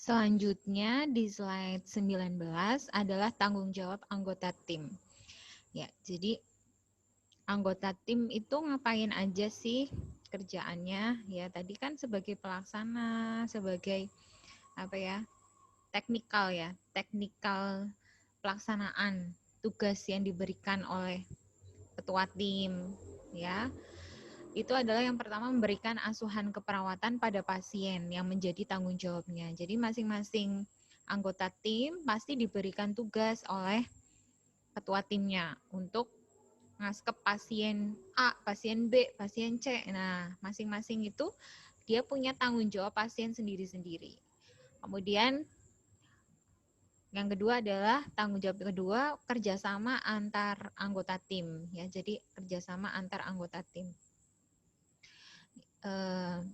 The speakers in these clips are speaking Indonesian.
Selanjutnya di slide 19 adalah tanggung jawab anggota tim. Ya, jadi anggota tim itu ngapain aja sih kerjaannya? Ya, tadi kan sebagai pelaksana, sebagai apa ya? Teknikal pelaksanaan tugas yang diberikan oleh ketua tim, ya. Itu adalah yang pertama memberikan asuhan keperawatan pada pasien yang menjadi tanggung jawabnya. Jadi masing-masing anggota tim pasti diberikan tugas oleh ketua timnya untuk ngaskep pasien A, pasien B, pasien C. Nah, masing-masing itu dia punya tanggung jawab pasien sendiri-sendiri. Kemudian yang kedua adalah tanggung jawab kedua kerjasama antar anggota tim, ya. Jadi kerjasama antar anggota tim.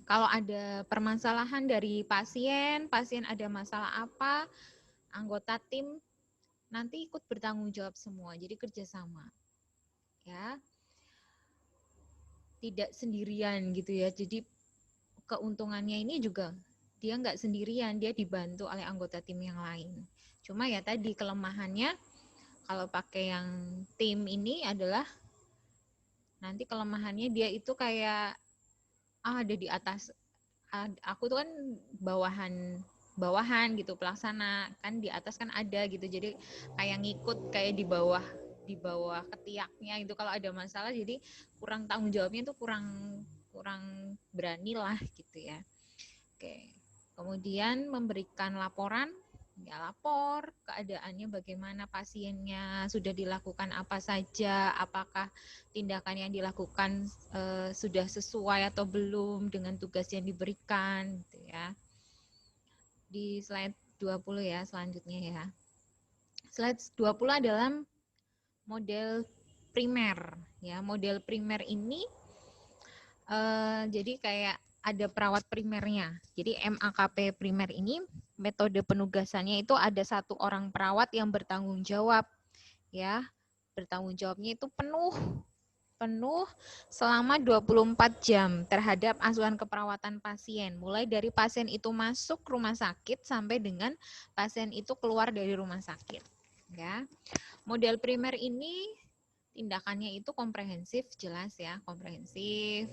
Kalau ada permasalahan dari pasien ada masalah apa, anggota tim nanti ikut bertanggung jawab semua. Jadi kerjasama, ya, tidak sendirian gitu ya. Jadi keuntungannya ini juga dia nggak sendirian, dia dibantu oleh anggota tim yang lain. Cuma ya tadi kelemahannya kalau pakai yang tim ini adalah nanti kelemahannya dia itu kayak ada di atas, aku tuh kan bawahan gitu pelaksana, kan di atas kan ada gitu, jadi kayak ngikut kayak di bawah ketiaknya itu kalau ada masalah, jadi kurang tanggung jawabnya itu kurang kurang berani lah gitu ya. Oke. Kemudian memberikan laporan, ya lapor keadaannya bagaimana pasiennya, sudah dilakukan apa saja, apakah tindakan yang dilakukan sudah sesuai atau belum dengan tugas yang diberikan gitu ya. Di slide 20 ya selanjutnya ya. Slide 20 adalah model primer ya. Model primer ini jadi kayak ada perawat primernya. Jadi MAKP primer ini metode penugasannya itu ada satu orang perawat yang bertanggung jawab, ya. Bertanggung jawabnya itu penuh selama 24 jam terhadap asuhan keperawatan pasien. Mulai dari pasien itu masuk rumah sakit sampai dengan pasien itu keluar dari rumah sakit, ya. Model primer ini tindakannya itu komprehensif, jelas ya, komprehensif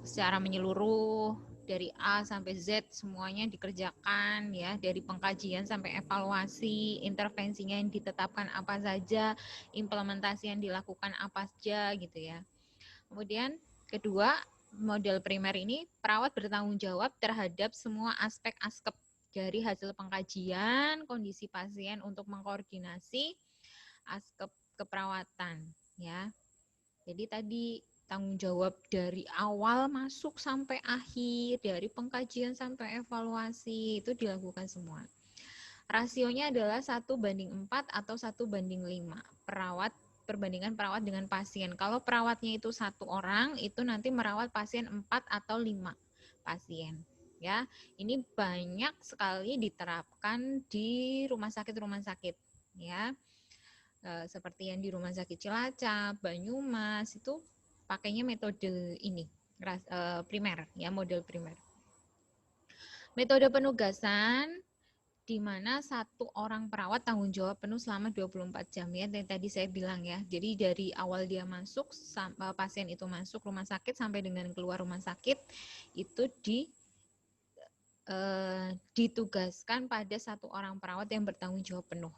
secara menyeluruh dari A sampai Z semuanya dikerjakan ya, dari pengkajian sampai evaluasi, intervensinya yang ditetapkan apa saja, implementasi yang dilakukan apa saja gitu ya. Kemudian kedua, model primer ini perawat bertanggung jawab terhadap semua aspek-aspek dari hasil pengkajian kondisi pasien untuk mengkoordinasi aspek keperawatan ya. Jadi tadi tanggung jawab dari awal masuk sampai akhir, dari pengkajian sampai evaluasi itu dilakukan semua. Rasionya adalah 1:4 atau 1:5. Perbandingan perawat dengan pasien. Kalau perawatnya itu satu orang, itu nanti merawat pasien 4 atau 5 pasien. Ya, ini banyak sekali diterapkan di rumah sakit ya. Seperti yang di Rumah Sakit Cilacap, Banyumas itu pakainya metode ini primer ya, model primer. Metode penugasan di mana satu orang perawat tanggung jawab penuh selama 24 jam ya, tadi saya bilang ya. Jadi dari awal dia masuk pasien itu masuk rumah sakit sampai dengan keluar rumah sakit itu ditugaskan pada satu orang perawat yang bertanggung jawab penuh.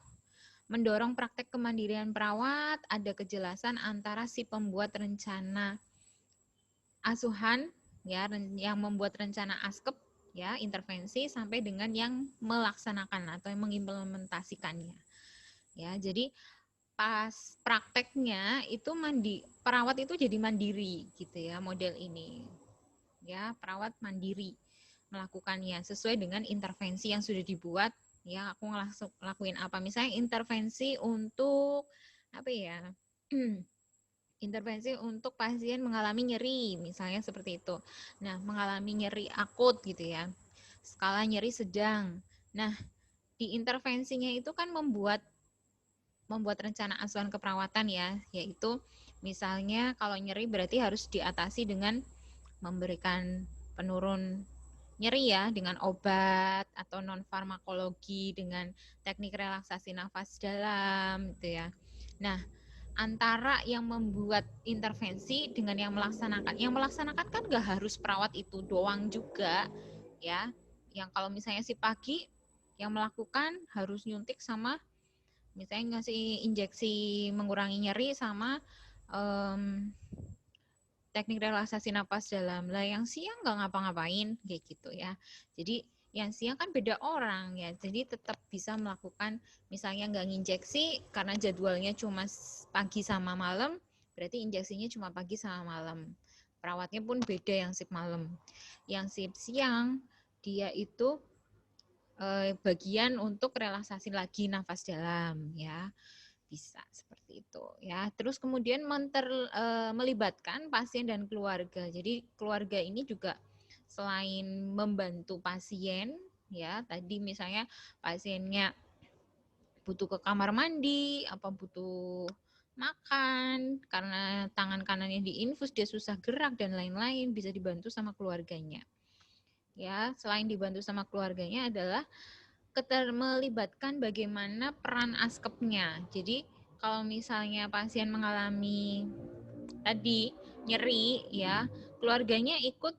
Mendorong praktek kemandirian perawat, ada kejelasan antara si pembuat rencana asuhan ya, yang membuat rencana askep ya, intervensi sampai dengan yang melaksanakan atau yang mengimplementasikannya. Ya, jadi pas prakteknya itu perawat itu jadi mandiri gitu ya, model ini. Ya, perawat mandiri melakukannya sesuai dengan intervensi yang sudah dibuat. Ya, aku ngelakuin apa, misalnya intervensi untuk apa ya, intervensi untuk pasien mengalami nyeri misalnya seperti itu. Nah, mengalami nyeri akut gitu ya, skala nyeri sedang. Nah, di intervensinya itu kan membuat rencana asuhan keperawatan ya, yaitu misalnya kalau nyeri berarti harus diatasi dengan memberikan penurun nyeri ya dengan obat atau non farmakologi dengan teknik relaksasi nafas dalam gitu ya. Nah, antara yang membuat intervensi dengan yang melaksanakan. Yang melaksanakan kan nggak harus perawat itu doang juga ya. Yang kalau misalnya si pagi yang melakukan harus nyuntik sama misalnya ngasih injeksi mengurangi nyeri sama um, teknik relaksasi napas dalam. Lah yang siang nggak ngapa-ngapain kayak gitu ya. Jadi yang siang kan beda orang ya. Jadi tetap bisa melakukan misalnya nggak nginjeksi karena jadwalnya cuma pagi sama malam, berarti injeksinya cuma pagi sama malam. Perawatnya pun beda yang sip malam. Yang sip siang dia itu bagian untuk relaksasi lagi nafas dalam ya. Bisa seperti itu ya. Terus kemudian melibatkan pasien dan keluarga. Jadi keluarga ini juga selain membantu pasien ya, tadi misalnya pasiennya butuh ke kamar mandi, apa butuh makan karena tangan kanannya diinfus dia susah gerak dan lain-lain bisa dibantu sama keluarganya. Ya, selain dibantu sama keluarganya adalah melibatkan bagaimana peran askepnya. Jadi kalau misalnya pasien mengalami tadi nyeri ya, keluarganya ikut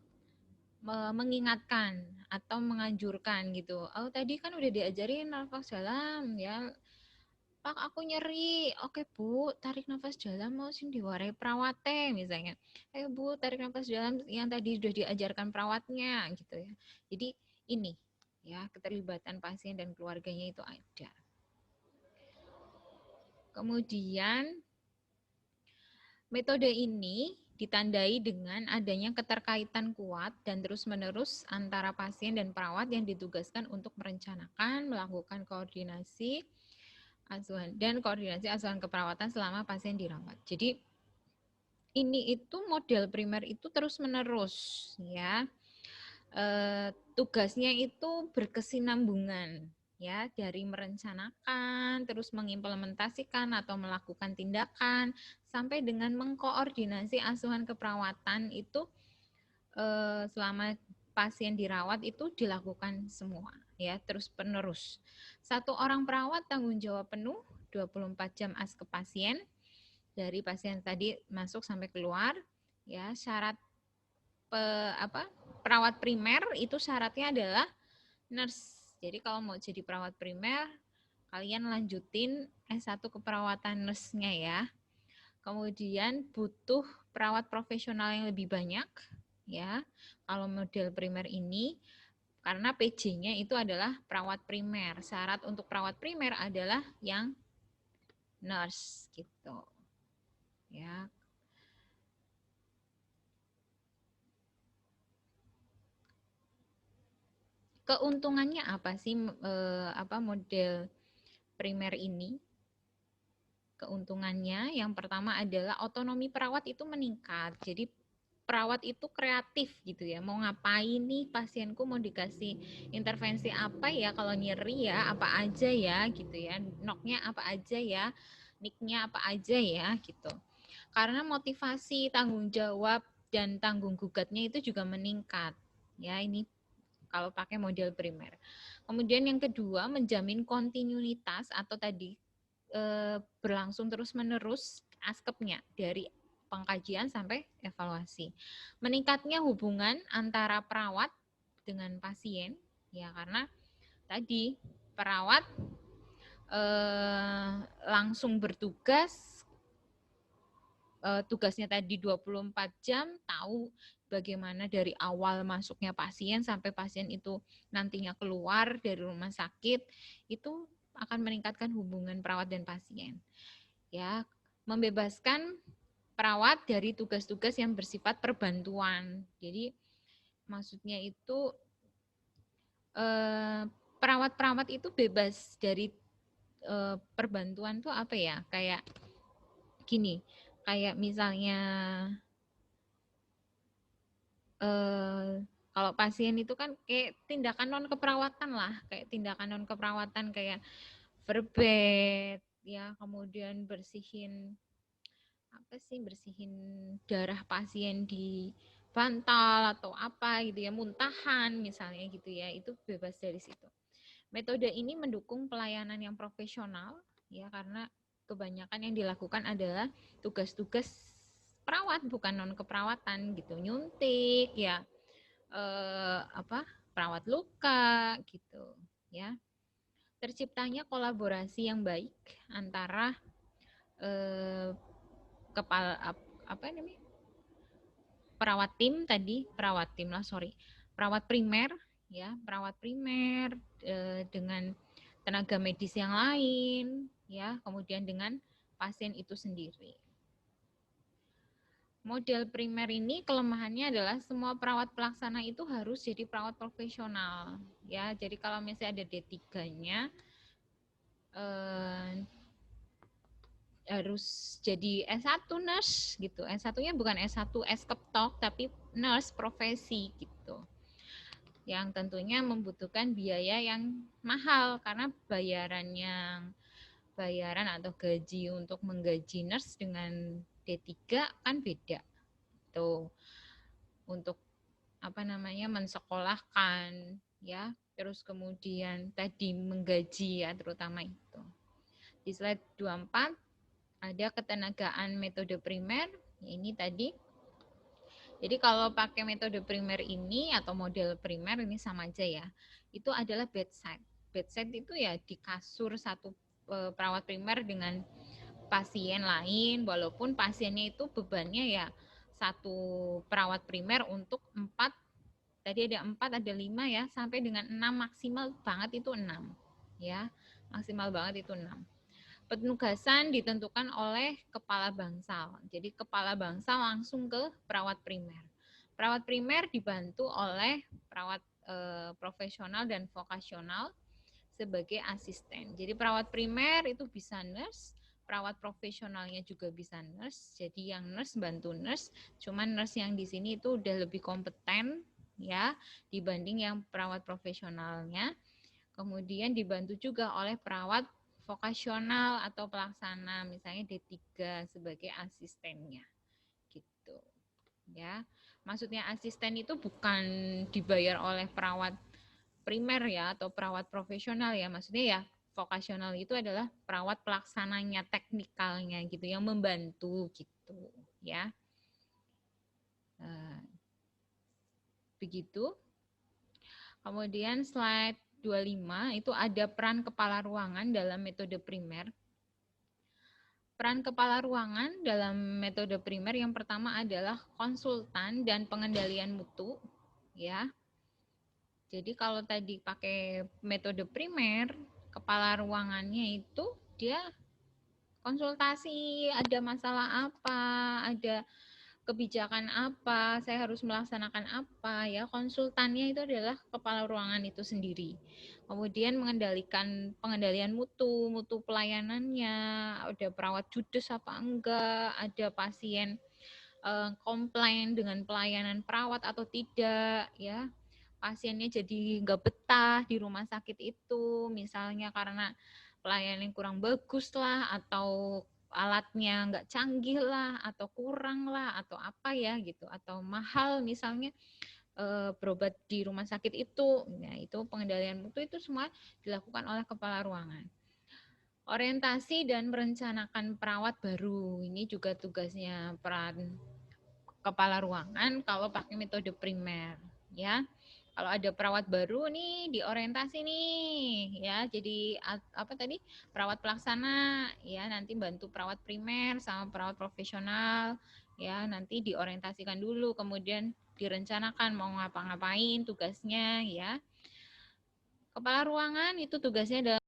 mengingatkan atau menganjurkan gitu. Oh tadi kan udah diajarin nafas dalam ya. Pak aku nyeri, oke Bu, tarik nafas dalam mau sing diwarai perawatnya misalnya. Ayo Bu, tarik nafas dalam yang tadi sudah diajarkan perawatnya gitu ya. Jadi ini ya keterlibatan pasien dan keluarganya itu ada. Kemudian metode ini ditandai dengan adanya keterkaitan kuat dan terus-menerus antara pasien dan perawat yang ditugaskan untuk merencanakan, melakukan koordinasi asuhan dan koordinasi asuhan keperawatan selama pasien dirawat. Jadi ini itu model primer itu terus-menerus ya. Tugasnya itu berkesinambungan ya dari merencanakan terus mengimplementasikan atau melakukan tindakan sampai dengan mengkoordinasi asuhan keperawatan itu selama pasien dirawat itu dilakukan semua ya terus penerus. Satu orang perawat tanggung jawab penuh 24 jam ke pasien dari pasien tadi masuk sampai keluar ya. Syarat perawat primer itu syaratnya adalah nurse. Jadi kalau mau jadi perawat primer, kalian lanjutin S1 keperawatan nurse-nya ya. Kemudian butuh perawat profesional yang lebih banyak ya. Kalau model primer ini karena PJ-nya itu adalah perawat primer. Syarat untuk perawat primer adalah yang nurse gitu. Ya. Keuntungannya apa sih model primer ini? Keuntungannya yang pertama adalah otonomi perawat itu meningkat. Jadi perawat itu kreatif gitu ya. Mau ngapain nih pasienku mau dikasih intervensi apa ya kalau nyeri ya, apa aja ya gitu ya. Noknya apa aja ya, niknya apa aja ya gitu. Karena motivasi, tanggung jawab dan tanggung gugatnya itu juga meningkat. Ya, ini kalau pakai model primer. Kemudian yang kedua, menjamin kontinuitas atau tadi berlangsung terus-menerus askepnya dari pengkajian sampai evaluasi. Meningkatnya hubungan antara perawat dengan pasien, ya karena tadi perawat langsung bertugas, tugasnya tadi 24 jam, tahu bagaimana dari awal masuknya pasien sampai pasien itu nantinya keluar dari rumah sakit, itu akan meningkatkan hubungan perawat dan pasien. Ya, membebaskan perawat dari tugas-tugas yang bersifat perbantuan. Jadi maksudnya itu perawat-perawat itu bebas dari perbantuan tuh apa ya? Kayak gini, kayak misalnya kalau pasien itu kan kayak tindakan non keperawatan lah, kayak tindakan non keperawatan kayak verbet ya, kemudian bersihin apa sih bersihin darah pasien di bantal atau apa gitu ya, muntahan misalnya gitu ya, itu bebas dari situ. Metode ini mendukung pelayanan yang profesional ya, karena kebanyakan yang dilakukan adalah tugas-tugas perawat bukan non keperawatan gitu, nyuntik ya, perawat luka gitu ya. Terciptanya kolaborasi yang baik antara kepala apa namanya, perawat tim tadi, perawat primer ya, perawat primer dengan tenaga medis yang lain ya, kemudian dengan pasien itu sendiri. Model primer ini kelemahannya adalah semua perawat pelaksana itu harus jadi perawat profesional ya. Jadi kalau misalnya ada D3-nya harus jadi S1 nurse gitu. S1-nya bukan S1 S-Keptok tapi nurse profesi gitu. Yang tentunya membutuhkan biaya yang mahal karena bayaran atau gaji untuk menggaji nurse dengan D3 kan beda. Tuh. Untuk mensekolahkan ya, terus kemudian tadi menggaji ya, terutama itu. Di slide 24 ada ketenagaan metode primer, ini tadi. Jadi kalau pakai metode primer ini atau model primer ini sama aja ya, itu adalah bedside. Bedside itu ya di kasur satu perawat primer dengan pasien lain, walaupun pasiennya itu bebannya ya satu perawat primer untuk 4, tadi ada 4, ada 5 ya, sampai dengan 6, maksimal banget itu 6 ya, maksimal banget itu 6. Penugasan ditentukan oleh kepala bangsal, jadi kepala bangsal langsung ke perawat primer. Perawat primer dibantu oleh perawat profesional dan vokasional sebagai asisten. Jadi perawat primer itu bisa nurse, perawat profesionalnya juga bisa nurse. Jadi yang nurse bantu nurse, cuman nurse yang di sini itu udah lebih kompeten ya dibanding yang perawat profesionalnya. Kemudian dibantu juga oleh perawat vokasional atau pelaksana, misalnya D3 sebagai asistennya. Gitu. Ya. Maksudnya asisten itu bukan dibayar oleh perawat primer ya atau perawat profesional ya, maksudnya ya vokasional itu adalah perawat pelaksananya, teknikalnya gitu, yang membantu gitu ya. Begitu. Kemudian slide 25 itu ada peran kepala ruangan dalam metode primer. Peran kepala ruangan dalam metode primer yang pertama adalah konsultan dan pengendalian mutu ya. Jadi kalau tadi pakai metode primer, kepala ruangannya itu dia konsultasi, ada masalah apa, ada kebijakan apa, saya harus melaksanakan apa ya. Konsultannya itu adalah kepala ruangan itu sendiri. Kemudian pengendalian mutu pelayanannya, ada perawat judes apa enggak, ada pasien komplain dengan pelayanan perawat atau tidak ya. Pasiennya jadi nggak betah di rumah sakit itu, misalnya karena pelayanan yang kurang bagus lah, atau alatnya nggak canggih lah, atau kurang lah, atau apa ya gitu, atau mahal misalnya berobat di rumah sakit itu. Nah, itu pengendalian mutu itu semua dilakukan oleh kepala ruangan. Orientasi dan merencanakan perawat baru, ini juga tugasnya peran kepala ruangan kalau pakai metode primer ya. Kalau ada perawat baru nih, diorientasi nih ya, jadi apa tadi, perawat pelaksana ya, nanti bantu perawat primer sama perawat profesional ya, nanti diorientasikan dulu, kemudian direncanakan mau ngapa-ngapain tugasnya ya. Kepala ruangan itu tugasnya adalah